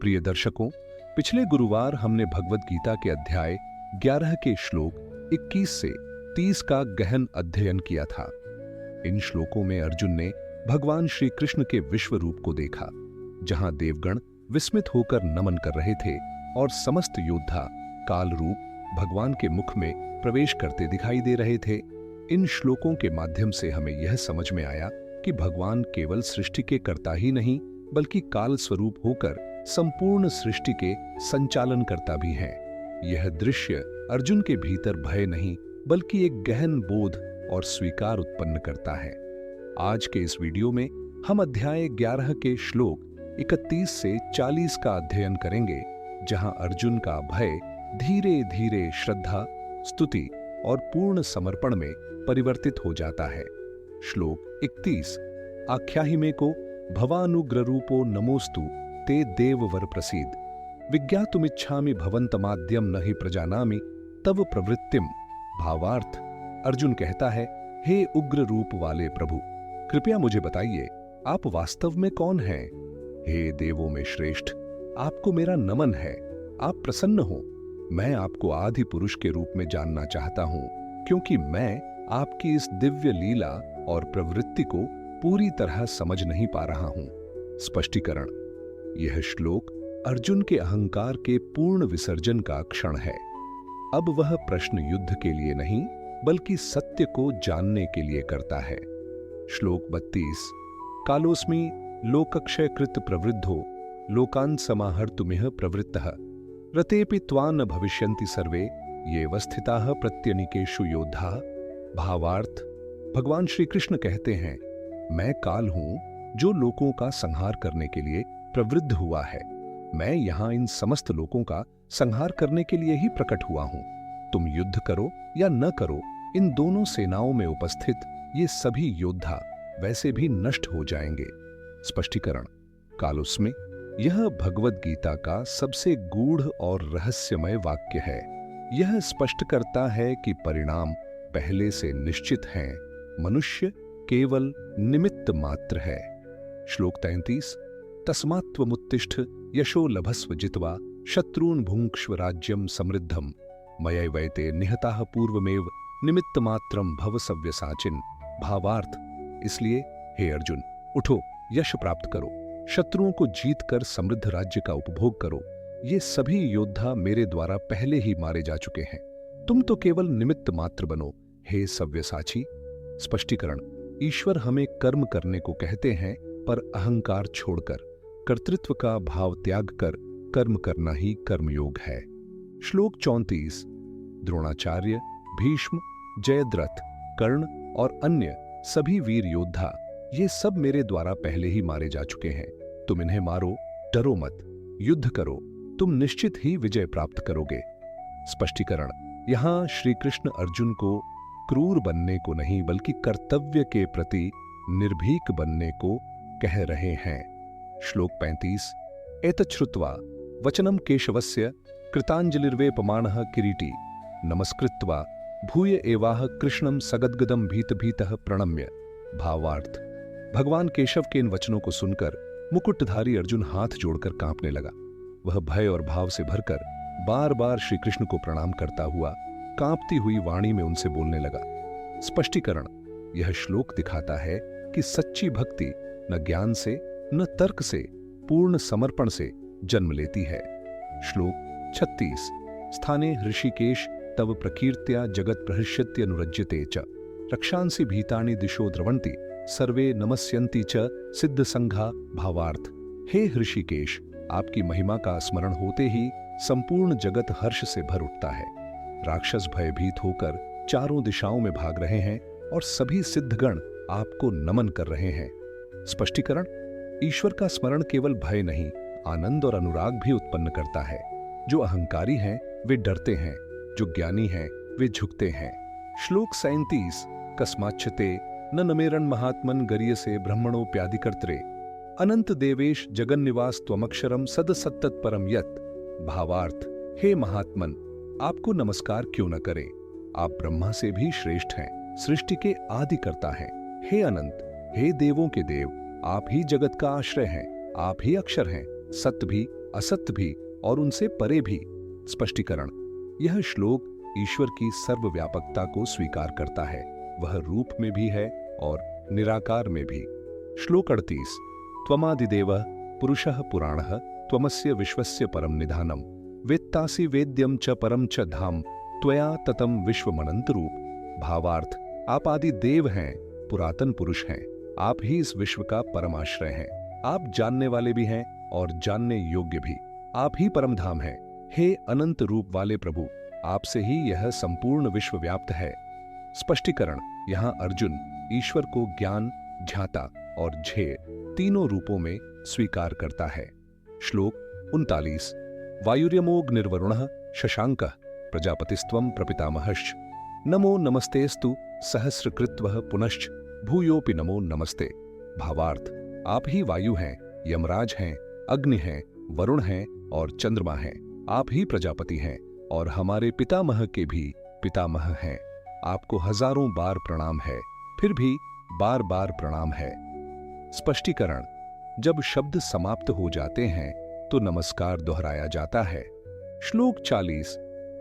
प्रिय दर्शकों, पिछले गुरुवार हमने भगवद गीता के अध्याय 11 के श्लोक 21 से 30 का गहन अध्ययन किया था। इन श्लोकों में अर्जुन ने भगवान श्री कृष्ण के विश्व रूप को देखा, जहां देवगण विस्मित होकर नमन कर रहे थे और समस्त योद्धा काल रूप भगवान के मुख में प्रवेश करते दिखाई दे रहे थे। इन श्लोकों के माध्यम से हमें यह समझ में आया कि भगवान केवल सृष्टि के कर्ता ही नहीं, बल्कि काल स्वरूप होकर संपूर्ण सृष्टि के संचालन करता भी हैं। यह दृश्य अर्जुन के भीतर भय नहीं, बल्कि एक गहन बोध और स्वीकार उत्पन्न करता है। आज के इस वीडियो में हम अध्याय 11 के श्लोक 31 से 40 का अध्ययन करेंगे, जहां अर्जुन का भय धीरे धीरे श्रद्धा, स्तुति और पूर्ण समर्पण में परिवर्तित हो जाता है। श्लोक 31। आख्याहि को भवानुग्ररूपो नमोस्तु ते देववर प्रसीद विज्ञातुमिच्छामि भवन्तमाद्यं न हि प्रजानामि तव प्रवृत्तिम। भावार्थ, अर्जुन कहता है, हे उग्र रूप वाले प्रभु, कृपया मुझे बताइए आप वास्तव में कौन हैं। हे देवों में श्रेष्ठ, आपको मेरा नमन है। आप प्रसन्न हो। मैं आपको आदि पुरुष के रूप में जानना चाहता हूं, क्योंकि मैं आपकी इस दिव्य लीला और प्रवृत्ति को पूरी तरह समझ नहीं पा रहा हूं। स्पष्टीकरण। यह श्लोक अर्जुन के अहंकार के पूर्ण विसर्जन का क्षण है। अब वह प्रश्न युद्ध के लिए नहीं, बल्कि सत्य को जानने के लिए करता है। श्लोक 32। कालोस्मि लोकक्षयकृत प्रवृद्धो लोकान् समाहर्तुमिह प्रवृत्तः रतेऽपि त्वान्न भविष्यन्ति सर्वे ये वस्थिताः प्रत्यनीकेषु योद्धाः। भावार्थ, भगवान श्री कृष्ण कहते हैं, मैं काल हूं जो लोकों का संहार करने के लिए प्रवृद्ध हुआ है। मैं यहां इन समस्त लोकों का संहार करने के लिए ही प्रकट हुआ हूं। तुम युद्ध करो या न करो, इन दोनों सेनाओं में उपस्थित ये सभी योद्धा वैसे भी नष्ट हो जाएंगे। स्पष्टीकरण। कालोस्मि, यह भगवद गीता का सबसे गूढ़ और रहस्यमय वाक्य है। यह स्पष्ट करता है कि परिणाम पहले से निश्चित हैं, मनुष्य केवल निमित्त मात्र है। श्लोक 33। तस्मात्त्वमुत्तिष्ठ यशो लभस्व जित्वा शत्रून् भुङ्क्ष्व राज्यं समृद्धं मयैवैते निहताः पूर्वमेव निमित्त मात्रं भव सव्यसाचिन्। भावार्थ, इसलिए हे अर्जुन, उठो, यश प्राप्त करो, शत्रुओं को जीतकर समृद्ध राज्य का उपभोग करो। ये सभी योद्धा मेरे द्वारा पहले ही मारे जा चुके हैं। तुम तो केवल निमित्त मात्र बनो, हे सव्यसाची। स्पष्टीकरण। ईश्वर हमें कर्म करने को कहते हैं, पर अहंकार छोड़कर, कर्तृत्व का भाव त्याग कर कर्म करना ही कर्मयोग है। श्लोक 34। द्रोणाचार्य, भीष्म, जयद्रथ, कर्ण और अन्य सभी वीर योद्धा, ये सब मेरे द्वारा पहले ही मारे जा चुके हैं। तुम इन्हें मारो, डरो मत, युद्ध करो, तुम निश्चित ही विजय प्राप्त करोगे। स्पष्टीकरण। यहां श्री कृष्ण अर्जुन को क्रूर बनने को नहीं, बल्कि कर्तव्य के प्रति निर्भीक बनने को कह रहे हैं। श्लोक 35। एतच्छ्रुत्वा वचनम केशवस्य कृतांजलिर्वेपमानः किरीटी नमस्कृत्वा भूय एवाह कृष्णं सगद्गदं भीतभीतः प्रणम्य। भावार्थ, भगवान केशव के इन वचनों को सुनकर मुकुटधारी अर्जुन हाथ जोड़कर कांपने लगा। वह भय और भाव से भरकर बार बार श्री कृष्ण को प्रणाम करता हुआ कांपती हुई वाणी में उनसे बोलने लगा। स्पष्टीकरण। यह श्लोक दिखाता है कि सच्ची भक्ति न ज्ञान से, न तर्क से, पूर्ण समर्पण से जन्म लेती है। श्लोक 36। स्थाने ऋषिकेश तव प्रकीर्त्या जगत प्रहृष्यत्यनुरज्यते च रक्षांसि भीतानि दिशो द्रवन्ति सर्वे नमस्यन्ति च सिद्ध संघा। भावार्थ, हे ऋषिकेश, आपकी महिमा का स्मरण होते ही संपूर्ण जगत हर्ष से भर उठता है। राक्षस भयभीत होकर चारों दिशाओं में भाग रहे हैं और सभी सिद्धगण आपको नमन कर रहे हैं। स्पष्टीकरण। ईश्वर का स्मरण केवल भय नहीं, आनंद और अनुराग भी उत्पन्न करता है। जो अहंकारी हैं वे डरते हैं, जो ज्ञानी हैं वे झुकते हैं। श्लोक 37। कस्माच्छते न नमेरन महात्मन गरीयसे ब्रह्मणोप्यादिकर्त्रे अनंत देवेश जगन्निवास त्वमक्षरम सदसत्तत्परम यत्। भावार्थ, हे महात्मन, आपको नमस्कार क्यों न करें। आप ब्रह्मा से भी श्रेष्ठ हैं, सृष्टि के आदि कर्ता हैं। हे अनंत, हे देवों के देव, आप ही जगत का आश्रय हैं, आप ही अक्षर हैं, सत्य भी असत्य भी और उनसे परे भी। स्पष्टीकरण, यह श्लोक ईश्वर की सर्वव्यापकता को स्वीकार करता है। वह रूप में भी है और निराकार में भी। श्लोक 38। त्वमादिदेव पुरुषः पुराणः त्वमस्य विश्वस्य परम निधानम वेत्तासि वेद्यम च परम च धाम त्वया ततम विश्वमनंत रूप। भावार्थ, आप आदि देव हैं, पुरातन पुरुष हैं, आप ही इस विश्व का परमाश्रय हैं। आप जानने वाले भी हैं और जानने योग्य भी। आप ही परम धाम हैं। हे अनंत रूप वाले प्रभु, आपसे ही यह संपूर्ण विश्व व्याप्त है। स्पष्टीकरण, यहाँ अर्जुन ईश्वर को ज्ञान, ध्याता और झेय तीनों रूपों में स्वीकार करता है। श्लोक 39। वायुर्यमोग निर्वरुणः शशांकः प्रजापतिस्त्वं प्रपितामहश्च नमो नमस्तेस्तु सहस्रकृत्वः पुनश्च भूयोपि नमो नमस्ते। भावार्थ, आप ही वायु हैं, यमराज हैं, अग्नि हैं, वरुण हैं और चंद्रमा हैं। आप ही प्रजापति हैं और हमारे पितामह के भी पितामह हैं। आपको हजारों बार प्रणाम है, फिर भी बार बार प्रणाम है। स्पष्टीकरण, जब शब्द समाप्त हो जाते हैं तो नमस्कार दोहराया जाता है। श्लोक 40।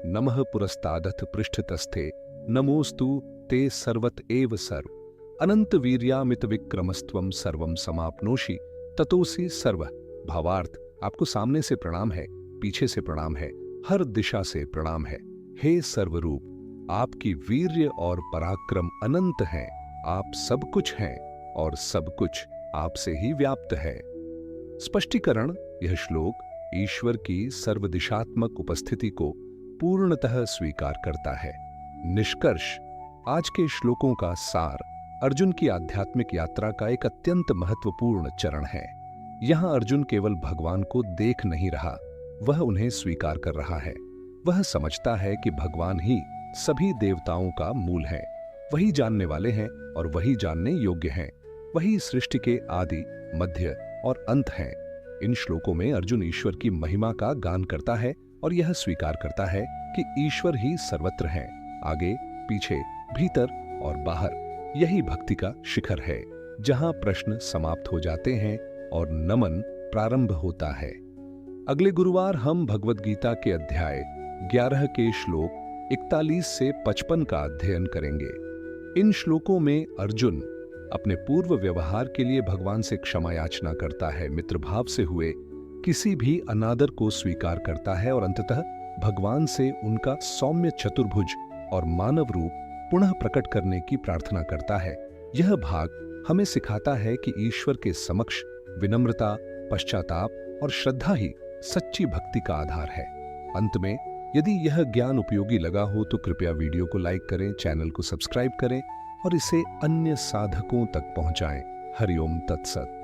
नमः पुरस्तादथ पृष्ठतस्थे नमोस्तु ते सर्वत एव सर्व अनंत वीर्यामित विक्रमस्त्वं सर्वं समाप्नोषि ततोसि सर्व। भावार्थ, आपको सामने से प्रणाम है, पीछे से प्रणाम है, हर दिशा से प्रणाम है। हे सर्वरूप, आपकी वीर्य और पराक्रम अनंत हैं। आप सब कुछ हैं और सब कुछ आपसे ही व्याप्त है। स्पष्टीकरण, यह श्लोक ईश्वर की सर्वदिशात्मक उपस्थिति को पूर्णतः स्वीकार करता है। निष्कर्ष, आज के श्लोकों का सार अर्जुन की आध्यात्मिक यात्रा का एक अत्यंत महत्वपूर्ण चरण है। यहाँ अर्जुन केवल भगवान को देख नहीं रहा, वह उन्हें स्वीकार कर रहा है। वह समझता है कि भगवान ही सभी देवताओं का मूल है, वही जानने वाले हैं और वही जानने योग्य हैं, वही सृष्टि के आदि, मध्य और अंत हैं। इन श्लोकों में अर्जुन ईश्वर की महिमा का गान करता है और यह स्वीकार करता है कि ईश्वर ही सर्वत्र हैं, आगे, पीछे, भीतर और बाहर। यही भक्ति का शिखर है, जहां प्रश्न समाप्त हो जाते हैं और नमन प्रारंभ होता है। अगले गुरुवार हम भगवद गीता के अध्याय 11 के श्लोक 41 से 55 का अध्ययन करेंगे। इन श्लोकों में अर्जुन अपने पूर्व व्यवहार के लिए भगवान से क्षमा याचना करता है, मित्रभाव से हुए किसी भी अनादर को स्वीकार करता है और अंततः भगवान से उनका सौम्य चतुर्भुज और मानव रूप पुनः प्रकट करने की प्रार्थना करता है। यह भाग हमें सिखाता है कि ईश्वर के समक्ष विनम्रता, पश्चाताप और श्रद्धा ही सच्ची भक्ति का आधार है। अंत में, यदि यह ज्ञान उपयोगी लगा हो तो कृपया वीडियो को लाइक करें, चैनल को सब्सक्राइब करें और इसे अन्य साधकों तक पहुंचाएं। हरिओम तत्सत।